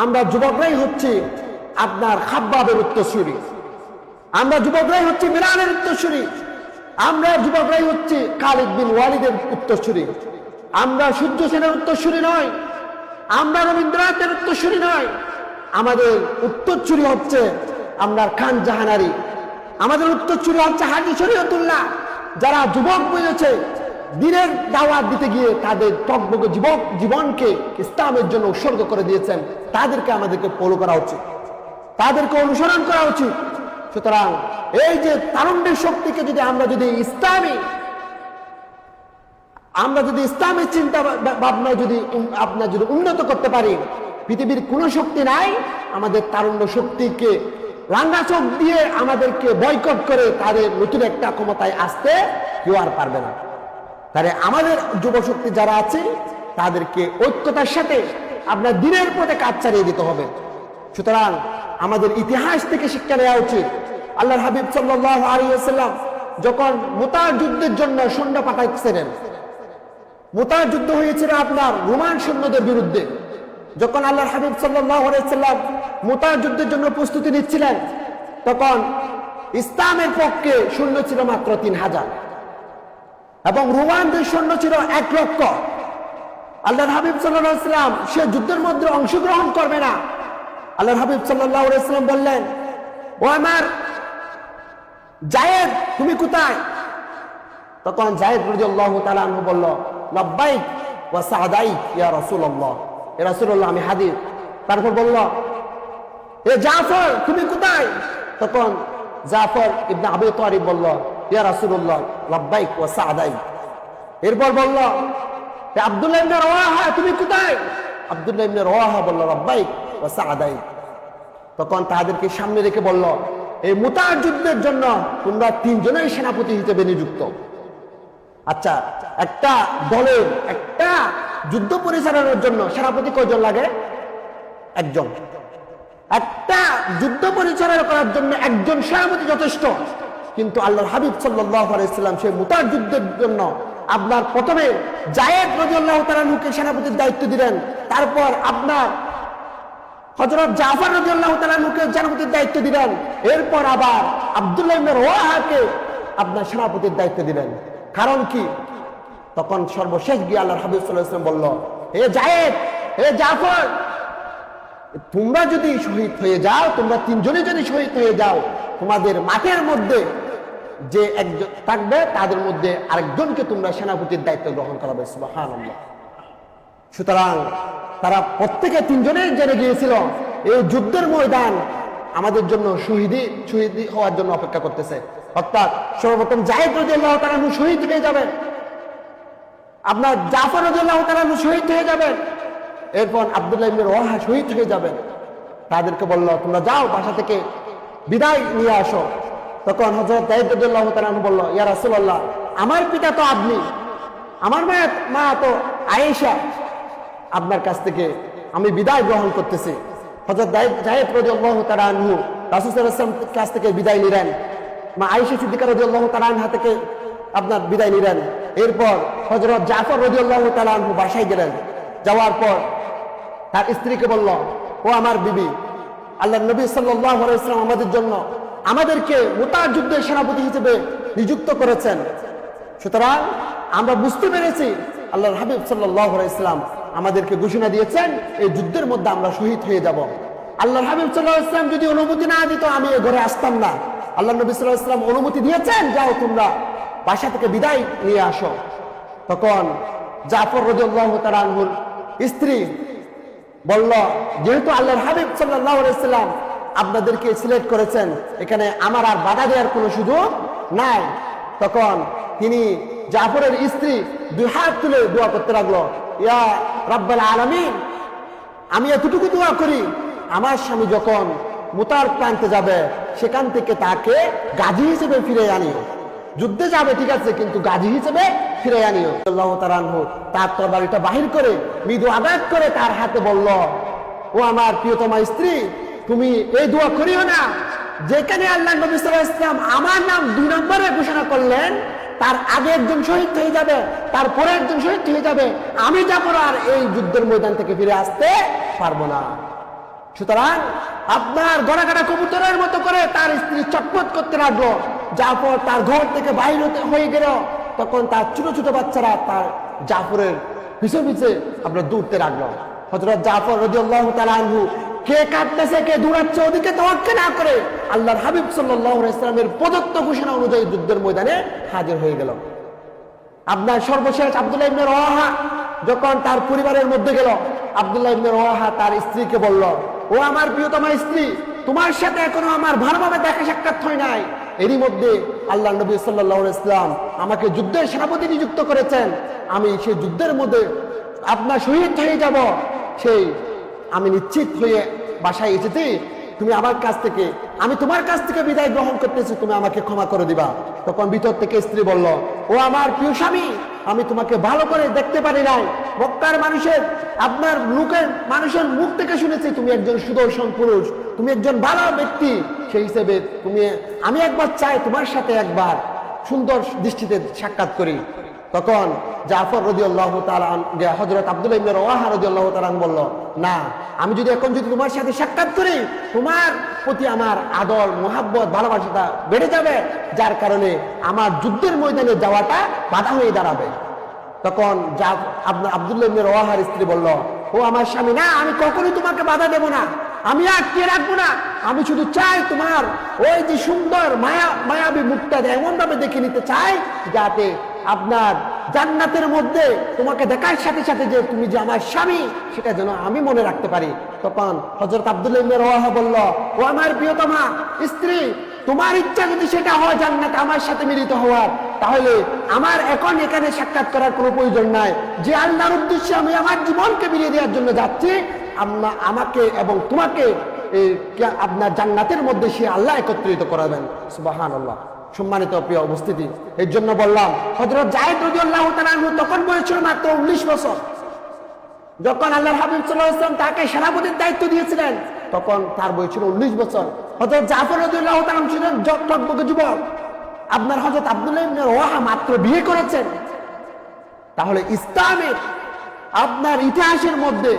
আমরা যুবকরাই হচ্ছে আপনার খাব্বাবের উত্তরসূরি, আমরা যুবকরাই হচ্ছে বিলালের উত্তরসূরি, আমরা যুবকরাই হচ্ছে খালিদ বিন ওয়ালিদের উত্তরসূরি। আমরা সূর্য সেনের উত্তরসূরি নয়, আমরা রবীন্দ্রনাথের উত্তরসূরি নয়। আমাদের উত্তরসূরি হচ্ছে আমরা খান জাহানারি, আমাদের উত্তরসূরি হচ্ছে হাজী শরীয়তুল্লাহ, যারা যুবক বুঝেছে দিনের দাওয়াত দিতে গিয়ে তাদের টকবকে জীবনকে ইসলামের জন্য উৎসর্গ করে দিয়েছেন। তাদেরকে আমাদেরকে ফলো করা উচিত, তাদেরকে অনুসরণ করা উচিত। সুতরাং এই যে তারুণ্যের শক্তিকে যদি আমরা যদি ইসলামের চিন্তা ভাবনা যদি আপনার যদি উন্নত করতে পারি, পৃথিবীর কোনো শক্তি নাই আমাদের তারুণ্য শক্তিকে রাঙ্গা চোখ দিয়ে আমাদেরকে বয়কট করে তাদের নতুন একটা ক্ষমতায় আসতে কেউ আর পারবে না। তাহলে আমাদের যুবশক্তি যারা আছে তাদেরকে ঐক্যতার সাথে আপনার দিনের পথে কাজ চালিয়ে দিতে হবে। সুতরাং আমাদের ইতিহাস থেকে শিক্ষা নেওয়া উচিত। আল্লাহর হাবিব সাল্লাল্লাহু আলাইহি ওয়াসাল্লাম যখন মুতার যুদ্ধের জন্য সৈন্য পাঠাচ্ছিলেন, মুতার যুদ্ধ হয়েছিল আপনার রোমান সৈন্যদের বিরুদ্ধে। যখন আল্লাহর হাবিব সাল্লাল্লাহু আলাইহি ওয়াসাল্লাম মুতার যুদ্ধের জন্য প্রস্তুতি নিচ্ছিলেন, তখন ইসলামের পক্ষে সৈন্য ছিল মাত্র 3000 এবং রোমানদের সৈন্য ছিল 1 লক্ষ। আল্লাহর হাবিব সাল্লাল্লাহু আলাইহি ওয়াসাল্লাম সে যুদ্ধের মধ্যে অংশগ্রহণ করবে না। আল্লাহর হাবিব সাল্লাল্লাহু আলাইহি ওয়াসাল্লাম বললেন, ও আমার জায়েদ তুমি কোথায়? তখন জায়েদ রাদিয়াল্লাহু তাআলা আনহু বলল, লাব্বাইক ওয়া সাদাইক ইয়া রাসূলুল্লাহ, ইয়া রাসূলুল্লাহ আমি হাজির। তারপর বলল, এ জাফর তুমি কোথায়? তখন জাফর ইবনে আবু তালিব বলল, ইয়া রাসূলুল্লাহ লাব্বাইক ওয়া সাদাইক। এরপর বলল, এ আব্দুল্লাহ ইবনে রাওয়াহা তুমি কোথায়? আব্দুল্লাহ ইবনে রাওয়াহা বলল, লাব্বাইক ওয়া সাদাইক। তখন তাদেরকে সামনে রেখে বলল, এই মুতার যুদ্ধের জন্য তোমরা 3 জনের সেনাপতি হিসেবে নিযুক্ত। আচ্ছা, একটা দলের একটা যুদ্ধ পরিচালনার জন্য সেনাপতি কয়জন লাগে? 1 জন। একটা যুদ্ধ পরিচালনা করার জন্য 1 জন সেনাপতি যথেষ্ট। কিন্তু আল্লাহর হাবিব সাল্লাল্লাহু আলাইহি ওয়াসাল্লাম সেই মুতার যুদ্ধের জন্য আপনার প্রথমে জায়েদ রাদিয়াল্লাহু তাআলা আনহুকে সেনাপতির দায়িত্ব দিলেন, তারপর আপনার হযরত জাফর রাদিয়াল্লাহু তাআলা আনহুকে সেনাপতির দায়িত্ব দিলেন, এরপর আবার আব্দুল্লাহ ইবনে রাওয়াহাকে আপনার সেনাপতির দায়িত্ব দিলেন। কারণ কি? তখন সর্বশেষ গিয়ে আল্লাহর হাবিব সাল্লাল্লাহু আলাইহি ওয়াসাল্লাম বলল, হে জায়েদ, হে জাফর, তোমরা যদি শহীদ হয়ে যাও, তোমরা 3 জনই যদি শহীদ হয়ে যাও, তোমাদের মাঠের মধ্যে যে একজন থাকবে তাদের মধ্যে আরেকজনকে তোমরা সেনাপতির দায়িত্ব গ্রহণ করাবে। সুবহানাল্লাহ। সুতরাং তারা প্রত্যেকে 3 জনেই জেনে গিয়েছিল এই যুদ্ধের ময়দান আমাদের জন্য শহীদ হওয়ার জন্য অপেক্ষা করতেছে। অর্থাৎ সর্বপ্রথম জায়েদ রাদিয়াল্লাহু তাআলা আনহু শহীদ হয়ে যাবেন, আপনার জাফর রাদিয়াল্লাহু তাআলা আনহু শহীদ হয়ে যাবেন, এরপর আব্দুল্লাহ ইবনে রাওয়াহা শহীদ হয়ে যাবেন। তাদেরকে বলল, তোমরা যাও বাসা থেকে বিদায় নিয়ে আসো। তখন হযরত জায়েদ রাদিয়াল্লাহু তাআলা আনহু বলল, ইয়া রাসূলুল্লাহ আমার পিতা তো আপনি, আমার মা তো আয়েশা, আপনার কাছ থেকে আমি বিদায় গ্রহণ করতেছি। হযরত জায়েদ রাদিয়াল্লাহু তাআলা আনহু রাসূল সাল্লাল্লাহু আলাইহি ওয়াসাল্লামের কাছ থেকে বিদায় নিলেন, মা আয়েশা সিদ্দিকা রাদিয়াল্লাহু তাআলা আনহা থেকে আপনার বিদায় নিলেন। এরপর হযরত জাফর রাদিয়াল্লাহু তাআলা আনহু বাসায় গেলেন। যাওয়ার পর তার স্ত্রীকে বলল, ও আমার বিবি, আল্লাহর নবী সাল্লাল্লাহু আলাইহি ওয়াসাল্লাম আমাদের জন্য আমাদেরকে মুতার যুদ্ধের সেনাপতি হিসেবে নিযুক্ত করেছেন। সুতরাং আমরা বুঝতে পেরেছি আল্লাহর হাবিব সাল্লাল্লাহু আলাইহি ওয়াসাল্লাম আমাদেরকে ঘোষণা দিয়েছেন এই যুদ্ধের মধ্যে আমরা শহীদ হয়ে যাব। আল্লাহর হাবিব সাল্লাল্লাহু আলাইহি ওয়াসাল্লাম যদি অনুমতি না দিত আমি এই ঘরে আসতাম না। আল্লাহর নবী সাল্লাল্লাহু আলাইহি ওয়াসাল্লাম অনুমতি দিয়েছেন, যাও তোমরা বাসা থেকে বিদায় নিয়ে আসো। তখন জাফর রাদিয়াল্লাহু তাআলা আনহুর স্ত্রী বলল, যেহেতু আল্লাহর হাবিব সাল্লাল্লাহু আলাইহি ওয়াসাল্লাম আপনাদেরকে সিলেক্ট করেছেন, এখানে আমার আর বাধা দেওয়ার কোনো সুযোগ নাই। তখন তিনি জাফরের স্ত্রী 2 হাত তুলে দোয়া করতে লাগলো, ইয়া রাব্বাল আলামিন, আমি এতটুকু দোয়া করি আমার স্বামী যখন মুতার প্রান্তে যাবে সেখান থেকে তাকে গাজী হিসেবে ফিরে আনিও। যুদ্ধে যাবে ঠিক আছে, কিন্তু গাজী হিসেবে ফিরে আনিও। আল্লাহু তাআলা আনহু তার তরবারিটা বাহির করে মৃদু আঘাত করে তার হাতে বলল, ও আমার প্রিয়তমা স্ত্রী, তুমি এই দোয়া করিও না। যেখানে আল্লাহ নবী সাল্লাল্লাহু আলাইহি ওয়াসাল্লাম আমার নাম 2 নম্বরে ঘোষণা করলেন, তার আগে একজন শহীদ হয়ে যাবে, তারপরে একজন শহীদ হয়ে যাবে, আমি যাবো আর এই যুদ্ধের ময়দান থেকে ফিরে আসতে পারবো না। সুতরাং আপনার গড়াকাটা কবুতরের মতো করে তার স্ত্রী চটপট করতে লাগলো। জাফর তার ঘর থেকে বাইর হয়ে গেল, তখন তার ছোট ছোট বাচ্চারা তার জাফরের পিছে পিছে আপনার দৌড়তে লাগলো। হযরত জাফর রাদিয়াল্লাহু তাআলা আনহু কে কাঁদতেছে কে দৌড়াচ্ছে ওদিকে তোয়াক্কা না করে আল্লাহর হাবিব সাল্লাল্লাহু আলাইহি ওয়াসাল্লামের প্রদত্ত ঘোষণা অনুযায়ী যুদ্ধের ময়দানে হাজির হয়ে গেল। আপনার সর্বশেষ আব্দুল্লাহ ইবনে রওয়াহা যখন তার পরিবারের মধ্যে গেল, আব্দুল্লাহ ইবনে রওয়াহা তার স্ত্রীকে বলল, ও আমার প্রিয়তমা স্ত্রী, তোমার সাথে এখনো আমার ভালোভাবে দেখা সাক্ষাৎ হয় নাই, এরই মধ্যে আল্লাহ নবী সাল্লাল্লাহু আলাইহি ওয়াসাল্লাম আমাকে যুদ্ধের সেনাপতি নিযুক্ত করেছেন, আমি সেই যুদ্ধের মধ্যে আপনার শহীদ হয়ে যাব, সেই আমি নিশ্চিত হয়ে বাসায় এসেছি, তুমি আমার কাছ থেকে, আমি তোমার কাছ থেকে বিদায় গ্রহণ করতেছি, তুমি আমাকে ক্ষমা করে দিবা। তখন ভিতর থেকে স্ত্রী বলল, ও আমার প্রিয় স্বামী, আমি তোমাকে ভালো করে দেখতে পারি নাই, মক্কার মানুষের আপনার মানুষের মুখ থেকে শুনেছি তুমি একজন সুদর্শন পুরুষ, তুমি একজন ভালো ব্যক্তি, সেই হিসেবে আমি একবার চাই তোমার সাথে একবার সুন্দর দৃষ্টিতে সাক্ষাৎ করি। তখন জাফর রাদিয়াল্লাহু তাআলা হযরত আব্দুল্লাহ ইবনে রওয়াহা রাদিয়াল্লাহু তাআলা বলল, না, আমি যদি এখন তোমার সাথে সাক্ষাৎ করি, তোমার প্রতি আমার আদর মোহাব্বত ভালোবাসাটা বেড়ে যাবে, যার কারণে আমার যুদ্ধের ময়দানে যাওয়াটা বাধা হয়ে দাঁড়াবে। তখন আব্দুল্লাহ ইবনে রওয়াহার স্ত্রী বলল, ও আমার স্বামী, না, আমি কখনোই তোমাকে বাধা দেব না, আমি আটকে রাখবো না, আমি শুধু চাই তোমার ওই যে সুন্দর মায়াবী মুখটা এমন ভাবে দেখে নিতে চাই যাতে আপনার জান্নাতের মধ্যে তোমাকে দেখার সাথে সাথে যে তুমি যে আমার স্বামী সেটা যেন আমি মনে রাখতে পারি। তখন হযরত আব্দুল্লাহ ইবনে রওয়াহা বলল, ও আমার প্রিয়তমা স্ত্রী, তোমার ইচ্ছা যদি সেটা হয় জান্নাতে আমার সাথে মিলিত হওয়ার, তাহলে আমার এখন এখানে সাক্ষাৎ করার কোনো প্রয়োজন নাই, যে আল্লাহর উদ্দেশ্যে আমি আমার জীবনকে বিলিয়ে দেওয়ার জন্য যাচ্ছি, আমাকে এবং তোমাকে আপনার জান্নাতের মধ্যে সে আল্লাহ একত্রিত করাবেন। সুবহানাল্লাহ। সম্মানিত প্রিয় উপস্থিতি, এর জন্য বললাম হযরত যায়েদ রাদিয়াল্লাহু তাআলা আনহু তখন বয়স ছিল মাত্র 19 বছর। যখন আল্লাহর হাবিব সাল্লাল্লাহু আলাইহি ওয়াসাল্লাম তাকে সেনাপতির দায়িত্ব দিয়েছিলেন, তখন তার বয়স ছিল 19 বছর। হযরত জাফর রাদিয়াল্লাহু তাআলা ছিলেন টকবকে যুবক। আপনার হযরত আব্দুল্লাহ ইবনে রওয়াহা মাত্র বিয়ে করেছেন। তাহলে ইসলামের আপনার ইতিহাসের মধ্যে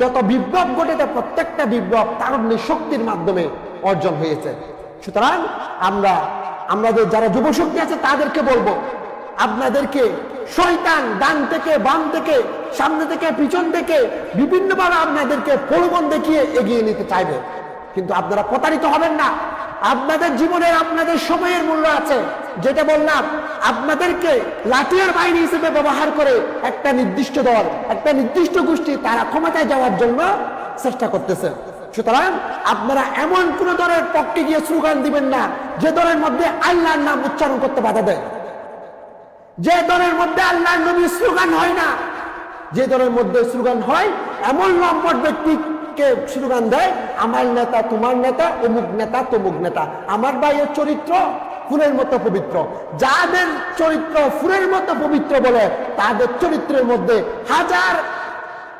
যত বিপ্লব ঘটেছে, প্রত্যেকটা বিপ্লব তারুণ্যের শক্তির মাধ্যমে অর্জন হয়েছে। সুতরাং আমাদের যারা যুবশক্তি আছে তাদেরকে বলবো, আপনাদেরকে শয়তান ডান থেকে বাম থেকে সামনে থেকে পিছন থেকে বিভিন্নভাবে আপনাদেরকে প্রলোভন দেখিয়ে এগিয়ে নিতে চাইবে, কিন্তু আপনারা প্রতারিত হবেন না। আপনাদের জীবনের আপনাদের সময়ের মূল্য আছে, যেটা বললাম, আপনাদেরকে লাঠিয়ার বাহিনী হিসেবে ব্যবহার করে একটা নির্দিষ্ট দল, একটা নির্দিষ্ট গোষ্ঠী তারা ক্ষমতায় যাওয়ার জন্য চেষ্টা করতেছে। সুতরাং আপনারা এমন কোন দলের পক্ষে গিয়ে স্লোগান দিবেন না যে দলের মধ্যে আল্লাহর নাম উচ্চারণ করতে বাধা দেয়, যে দলের মধ্যে আল্লাহর নবীর স্লোগান হয় না, যে দলের মধ্যে স্লোগান হয় এমন লম্পট ব্যক্তিকে স্লোগান দেয়, আমার নেতা তোমার নেতা, অমুক নেতা তমুক নেতা, আমার ভাইয়ের চরিত্র ফুলের মতো পবিত্র। যাদের চরিত্র ফুলের মতো পবিত্র বলে তাদের চরিত্রের মধ্যে হাজার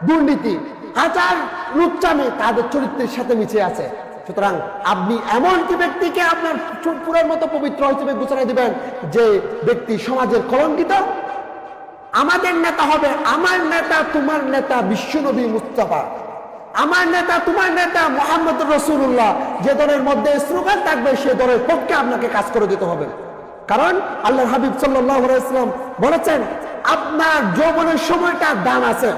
দুর্নীতি, হাজার লুচ্চামি তাদের চরিত্রের সাথে মিশে আছে। সুতরাং আপনি এমন কি ব্যক্তিকে আপনার ফুলের মতো পবিত্র হিসেবে ঘোষণা দিবেন যে ব্যক্তি সমাজের কলঙ্কিত? আমাদের নেতা হবে, আমার নেতা তোমার নেতা বিশ্বনবী মুস্তাফা, আমার নেতা তোমার নেতা মুহাম্মদ রাসূলুল্লাহ। যে দলের মধ্যে স্লোগান থাকবে সে দলের পক্ষে আপনাকে কাজ করে যেতে হবে। কারণ আল্লাহর হাবিব সাল্লাল্লাহু আলাইহি ওয়াসাল্লাম বলেছেন, আপনার যৌবনের সময়টা দান আছে,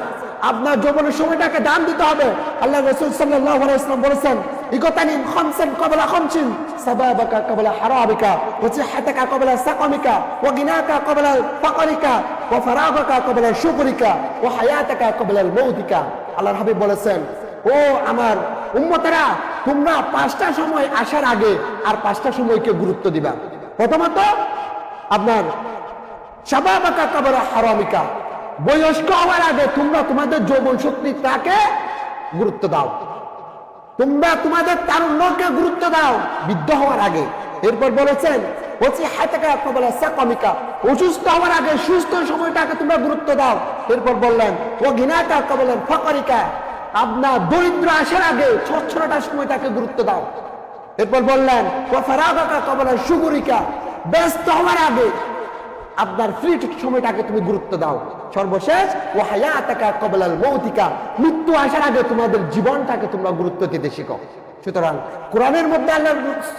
আপনার যৌবনের সময়টাকে দান দিতে হবে। আল্লাহ রাসূল সাল্লাল্লাহু আলাইহি ওয়াসাল্লাম বলেছেন, ইগতানিম খামসান ক্বাবলা খামসিন, সাবাবাকা ক্বাবলা হারাবিকা, ওয়া সিহহাতাকা ক্বাবলা সাকামিকা, ওয়া গিনাকা ক্বাবলা ফাকরিকা, ওয়া ফারাগাকা ক্বাবলা শুকরিকা, ওয়া হায়াতাকা ক্বাবলা মাউতিকা। আল্লাহর হাবিব বলেছেন, ও আমার উম্মতেরা, তোমরা 5টা সময় আসার আগে আর 5টা সময়কে গুরুত্ব দিবা। প্রথমত আপনার শাবাবাকা ক্বাবলা হারামিকা, বয়স্ক হওয়ার আগে তোমরা তোমাদের যৌবন শক্তিটাকে গুরুত্ব দাও, তোমরা তোমাদের তারুণ্যকে গুরুত্ব দাও বৃদ্ধ হওয়ার আগে। এরপর বলেছেন, অসুস্থ হওয়ার আগে সুস্থ সময়টাকে তোমরা গুরুত্ব দাও। এরপর বললেন, ও ঘৃণাটা কবলেন ফকরিকা, আপনার দরিদ্র আসার আগে ছচ্ছরটার সময়টাকে গুরুত্ব দাও। এরপর বললেন, ও ফারাগাকা কবলেন সুগুরিকা, ব্যস্ত হওয়ার আগে আপনার ফ্রি সময়টাকে তুমি গুরুত্ব দাও। সর্বশেষ, ও হায়াতাকা কবলাল মৌতিকা, মৃত্যু আসার আগে তোমাদের জীবনটাকে তোমরা গুরুত্ব দিতে শিখো। সুতরাং কোরআনের মধ্যে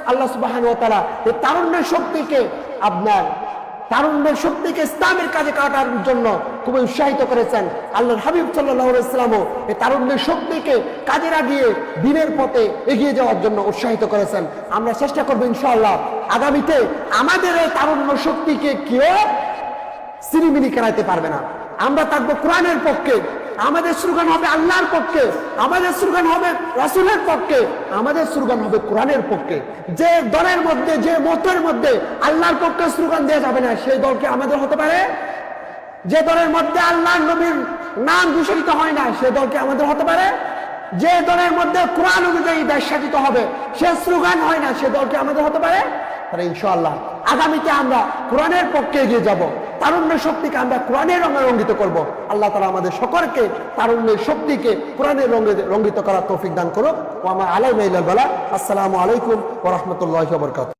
আল্লাহ সুবহানাহু ওয়া তাআলা এই তারুণ্যের শক্তিকে তারুণ্যের শক্তিকে ইসলামের কাজে কাটার জন্য খুবই উৎসাহিত করেছেন। আল্লাহর হাবিব সাল্লাল্লাহু আলাইহি ওয়াসাল্লামও এই তারুণ্যের শক্তিকে কাজে লাগিয়ে দিনের পথে এগিয়ে যাওয়ার জন্য উৎসাহিত করেছেন। আমরা চেষ্টা করব ইনশাআল্লাহ আগামীতে আমাদের এই তারুণ্য শক্তিকে কেউ সিরিমিনি করাইতে পারবে না। আমরা থাকবো কোরআনের পক্ষে, আমাদের স্লোগান হবে আল্লাহর পক্ষে, আমাদের স্লোগান হবে রাসূলের পক্ষে, আমাদের স্লোগান হবে কোরআনের পক্ষে। যে দলের মধ্যে, যে মতের মধ্যে আল্লাহর পক্ষে স্লোগান দেওয়া যাবে না, সেই দলকে আমাদের হতে পারে? যে দলের মধ্যে আল্লাহর নবীর নাম দূষিত হয় না, সেই দলকে আমাদের হতে পারে? যে দলের মধ্যে কোরআন অনুযায়ী দেশ শাসিত হবে, সে স্লোগান হয় না, সে দলকে আমাদের হতে পারে? তাহলে ইনশাআল্লাহ আগামীতে আমরা কোরআনের পক্ষে এগিয়ে যাব, তারুণ্যের শক্তিকে আমরা কোরআনের রঙে রঙ্গিত করব। আল্লাহ তাআলা আমাদের সকলকে তারুণ্যের শক্তিকে কোরআনের রঙে রঙ্গিত করার তৌফিক দান করুক। ওয়া মা আলাইনা ইল্লাল বালাগ। আসসালামু আলাইকুম ওয়া রাহমাতুল্লাহি ওয়া বারাকাতুহু।